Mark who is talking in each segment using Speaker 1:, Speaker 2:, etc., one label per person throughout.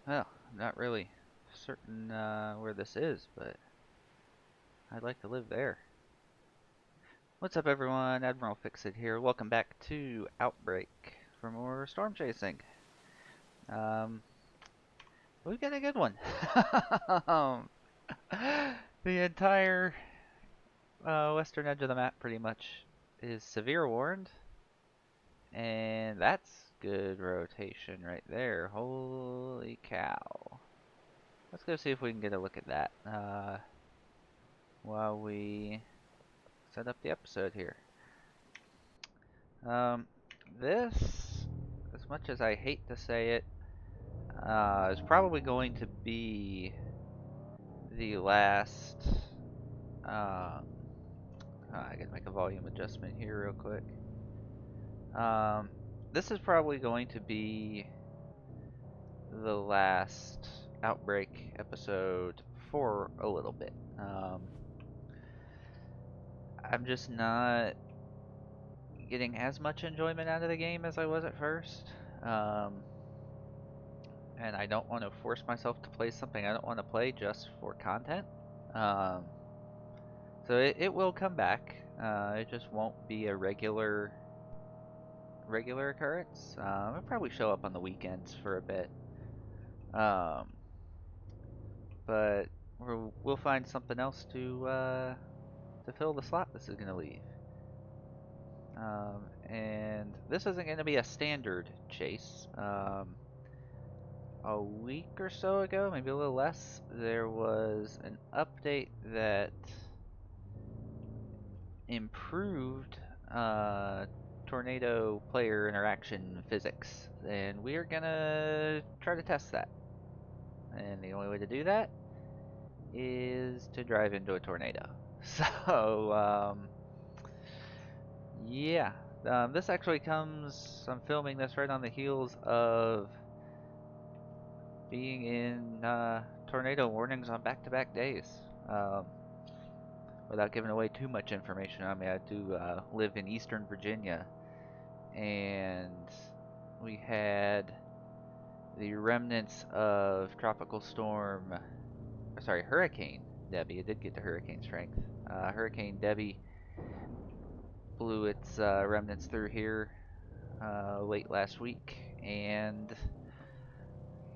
Speaker 1: Well, not really certain where this is, but I'd like to live there. What's up, everyone? Admiral Fixit here. Welcome back to Outbreak for more storm chasing. Um, we've got a good one. Um, the entire western edge of the map pretty much is severe warned, and that's good rotation right there. Holy cow. Let's go see if we can get a look at that while we set up the episode here. Um, this, as much as I hate to say it, is probably going to be the last. I gotta make a volume adjustment here real quick. Um, this is probably going to be the last Outbreak episode for a little bit. I'm just not getting as much enjoyment out of the game as I was at first. Um, and I don't want to force myself to play something I don't want to play just for content. Um, so it will come back. It just won't be a regular occurrence. It'll probably show up on the weekends for a bit. Um, but we'll find something else to fill the slot this is gonna leave. And this isn't gonna be a standard chase. A week or so ago, maybe a little less, there was an update that improved tornado player interaction physics, and we are gonna try to test that. And the only way to do that is to drive into a tornado. So, yeah. This actually comes, I'm filming this right on the heels of being in tornado warnings on back-to-back days. Um, Without giving away too much information on me, I do live in Eastern Virginia, and we had the remnants of Tropical Storm, sorry, Hurricane Debbie. It did get to hurricane strength. Hurricane Debbie blew its remnants through here late last week, and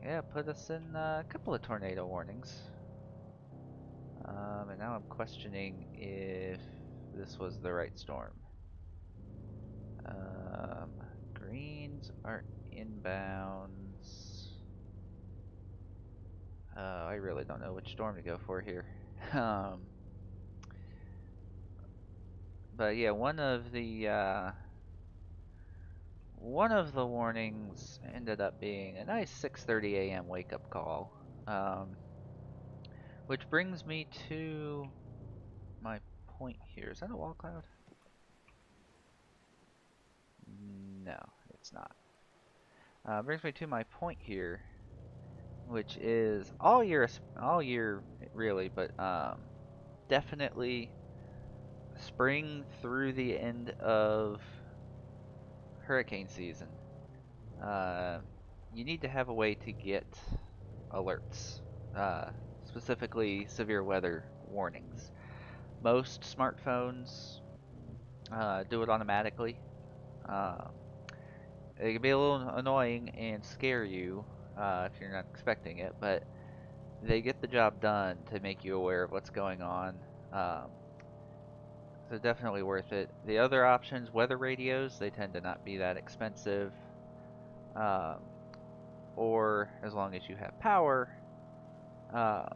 Speaker 1: yeah, put us in a couple of tornado warnings. And now I'm questioning if this was the right storm. Um, Greens are inbounds. I really don't know which storm to go for here. um, but yeah, one of the warnings ended up being a nice 6:30 a.m. wake up call. Um, which brings me to my point here. Is that a wall cloud? No, it's not. Brings me to my point here, which is all year really, but definitely spring through the end of hurricane season. Uh, you need to have a way to get alerts, uh, specifically severe weather warnings. Most smartphones do it automatically. Um, it can be a little annoying and scare you if you're not expecting it, but they get the job done to make you aware of what's going on. Um, so definitely worth it. The other options, weather radios, they tend to not be that expensive. Um, or as long as you have power, uh,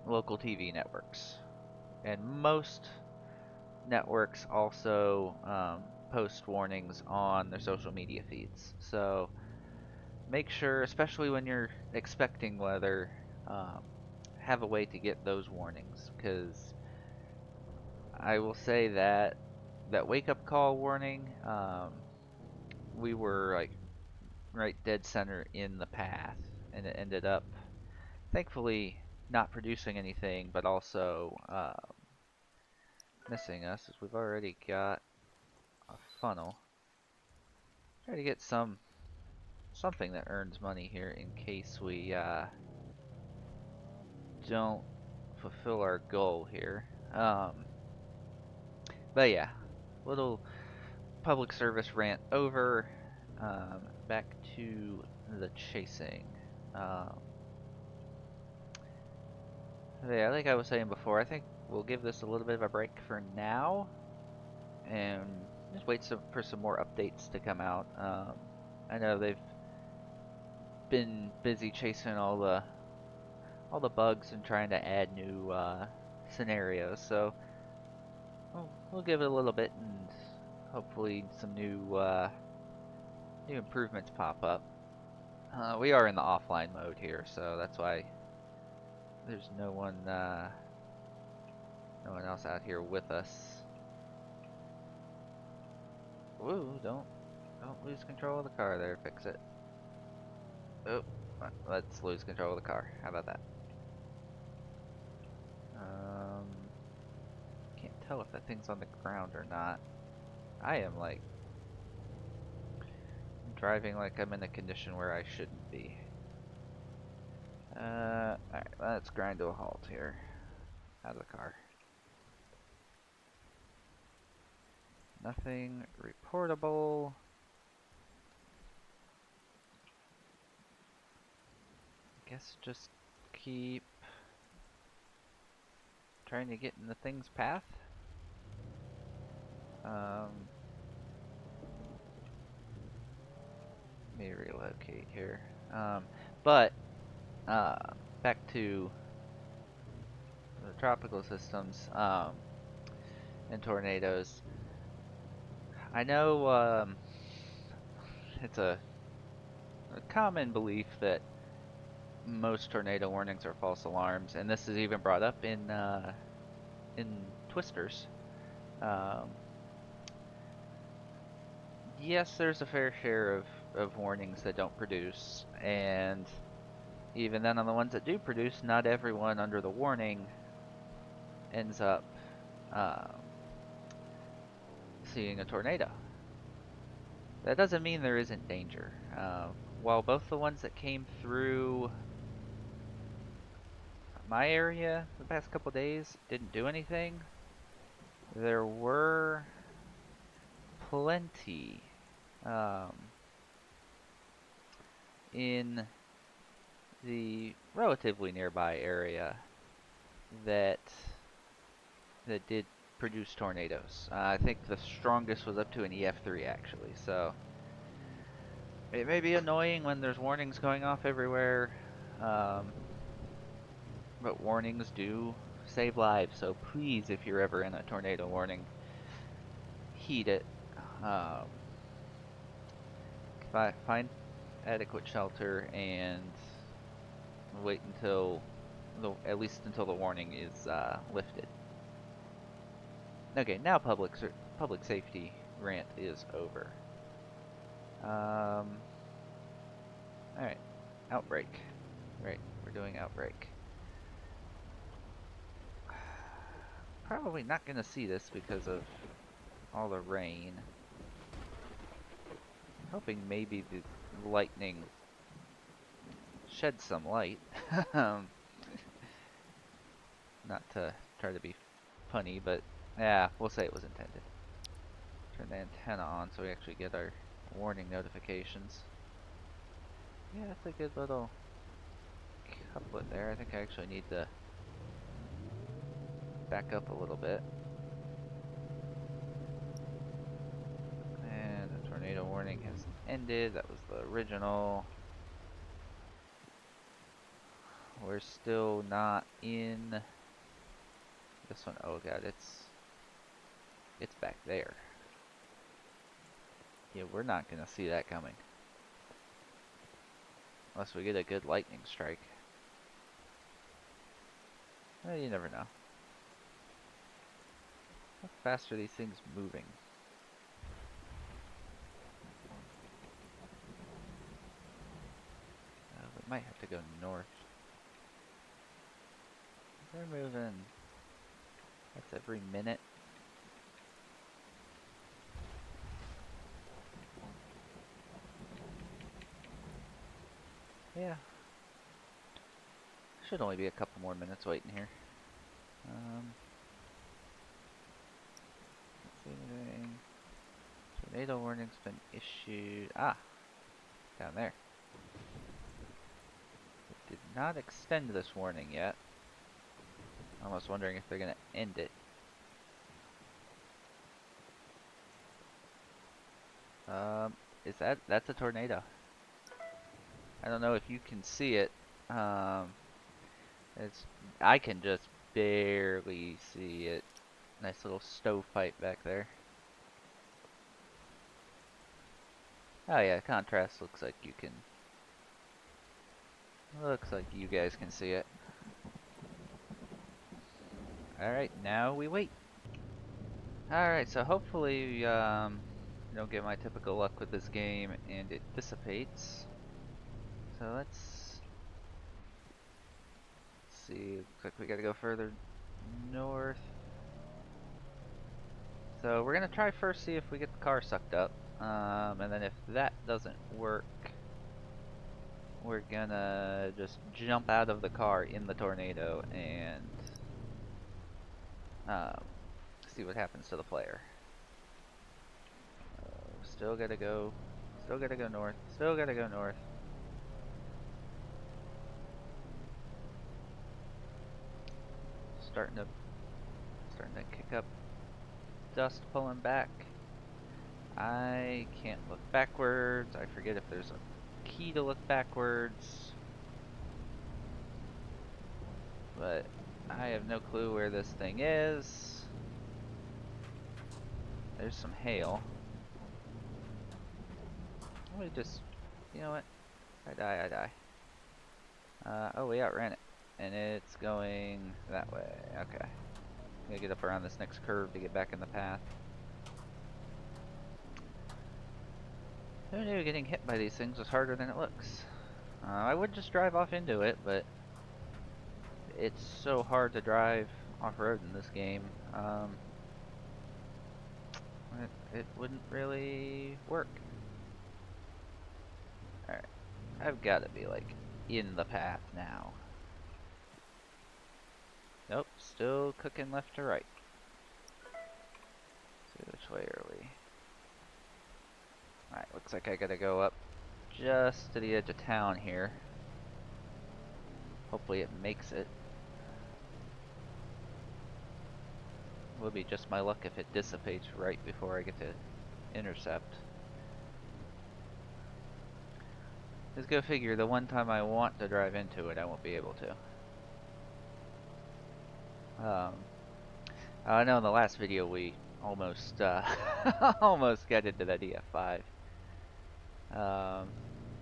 Speaker 1: local TV networks. And most networks also post warnings on their social media feeds. So make sure, especially when you're expecting weather, um, have a way to get those warnings. Because I will say that wake up call warning, we were like right dead center in the path, and it ended up thankfully not producing anything, but also missing us, as we've already got a funnel. Try to get some something that earns money here in case we don't fulfill our goal here. But yeah, little public service rant over. Back to the chasing. Um, yeah, like I was saying before, I think we'll give this a little bit of a break for now, and just wait for some more updates to come out. I know they've been busy chasing all the bugs and trying to add new scenarios, so we'll give it a little bit, and hopefully some new improvements pop up. We are in the offline mode here, so that's why there's no one else out here with us. Woo! Don't lose control of the car there. Fix it. Oh, let's lose control of the car. How about that? Can't tell if that thing's on the ground or not. I am like driving like I'm in a condition where I shouldn't be. Alright, let's grind to a halt here. Out of the car. Nothing reportable. Guess just keep trying to get in the thing's path. Let me relocate here. But back to the tropical systems and tornadoes. I know it's a common belief that most tornado warnings are false alarms, and this is even brought up in Twisters. Yes, there's a fair share of warnings that don't produce, and even then on the ones that do produce, not everyone under the warning ends up seeing a tornado. That doesn't mean there isn't danger. While both the ones that came through my area the past couple days didn't do anything, there were plenty in the relatively nearby area that did produce tornadoes. I think the strongest was up to an EF3 actually, so it may be annoying when there's warnings going off everywhere, but warnings do save lives, so please, if you're ever in a tornado warning, heed it. Find adequate shelter and wait until at least until the warning is lifted. Okay, now public safety rant is over. All right, outbreak. Right, we're doing outbreak. Probably not gonna see this because of all the rain. Hoping maybe the lightning sheds some light. Not to try to be funny, but yeah, we'll say it was intended. Turn the antenna on so we actually get our warning notifications. Yeah, that's a good little couplet there. I think I actually need to back up a little bit. And the tornado warning has ended. That was the original. We're still not in this one. Oh god, it's back there. Yeah, we're not gonna see that coming. Unless we get a good lightning strike. Well, you never know. How fast are these things moving? We might have to go north. They're moving. That's every minute. Yeah. Should only be a couple more minutes waiting here. Let's see anything. Tornado warning's been issued. Ah, down there. It did not extend this warning yet. Almost wondering if they're gonna end it. That's a tornado. I don't know if you can see it. Um, it's I can just barely see it. Nice little stovepipe back there. Oh yeah, contrast looks like you can. Looks like you guys can see it. All right, now we wait. All right, so hopefully you don't get my typical luck with this game and it dissipates. So let's see. Looks like we gotta go further north. So we're gonna try first, see if we get the car sucked up, and then if that doesn't work, we're gonna just jump out of the car in the tornado and um, see what happens to the player. Still gotta go north, still gotta go north. Starting to kick up dust pulling back. I can't look backwards. I forget if there's a key to look backwards. But I have no clue where this thing is. There's some hail. Let me just, you know what? I die. Oh, we outran it. And it's going that way. Okay. Gotta get up around this next curve to get back in the path. Who knew getting hit by these things was harder than it looks? I would just drive off into it, but it's so hard to drive off-road in this game. It wouldn't really work. Alright. I've got to be, like, in the path now. Nope, still cooking left to right. So which way are we? Alright, looks like I gotta go up just to the edge of town here. Hopefully it makes it. Will be just my luck if it dissipates right before I get to intercept. Just go figure, the one time I want to drive into it, I won't be able to. I know in the last video we almost, almost got into that EF5.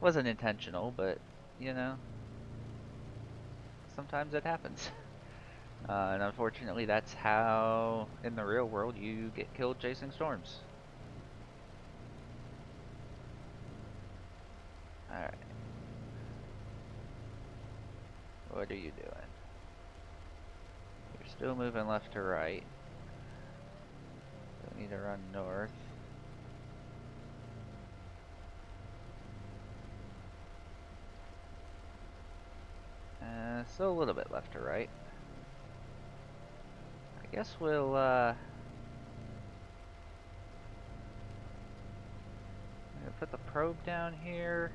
Speaker 1: Wasn't intentional, but, you know, sometimes it happens. And unfortunately, that's how, in the real world, you get killed chasing storms. Alright. What are you doing? You're still moving left to right. Don't need to run north. Still a little bit left to right. I guess we'll, put the probe down here.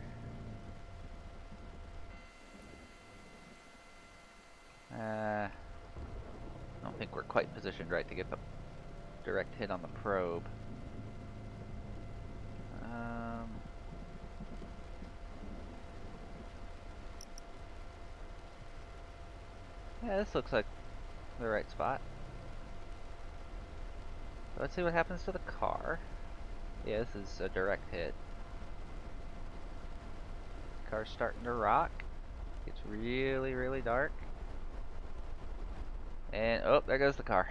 Speaker 1: I don't think we're quite positioned right to get the direct hit on the probe. Yeah, this looks like the right spot. Let's see what happens to the car. Yeah, this is a direct hit. Car's starting to rock. It's really, really dark. And, oh, there goes the car.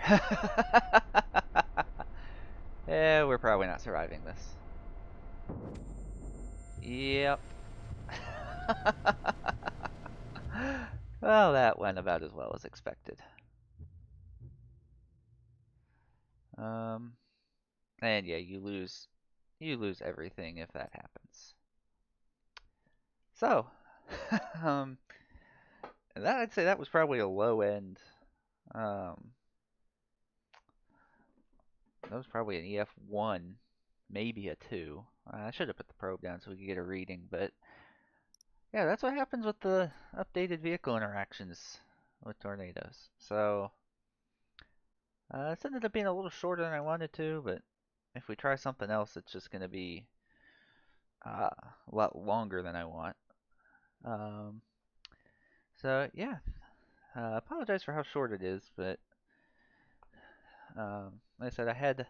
Speaker 1: Yeah, we're probably not surviving this. Yep. Well, that went about as well as expected. And yeah, you lose everything if that happens. So, um, that I'd say that was probably a low end. Um, that was probably an EF1, maybe a 2. I should have put the probe down so we could get a reading, but yeah, that's what happens with the updated vehicle interactions with tornadoes. So it ended up being a little shorter than I wanted to, but if we try something else, it's just going to be a lot longer than I want. Um, so yeah, apologize for how short it is, but like I said, I had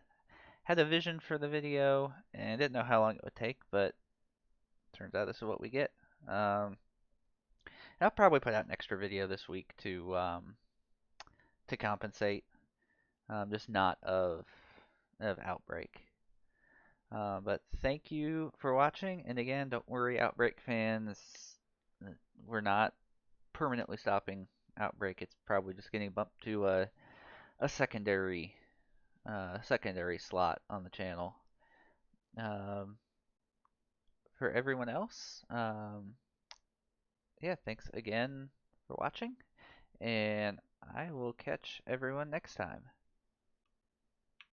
Speaker 1: a vision for the video and didn't know how long it would take, but turns out this is what we get. Um, I'll probably put out an extra video this week to compensate, just not of Outbreak. But thank you for watching, and again, don't worry, Outbreak fans. uh, We're not permanently stopping Outbreak. It's probably just getting bumped to a secondary slot on the channel. Um, for everyone else, yeah, thanks again for watching, and I will catch everyone next time.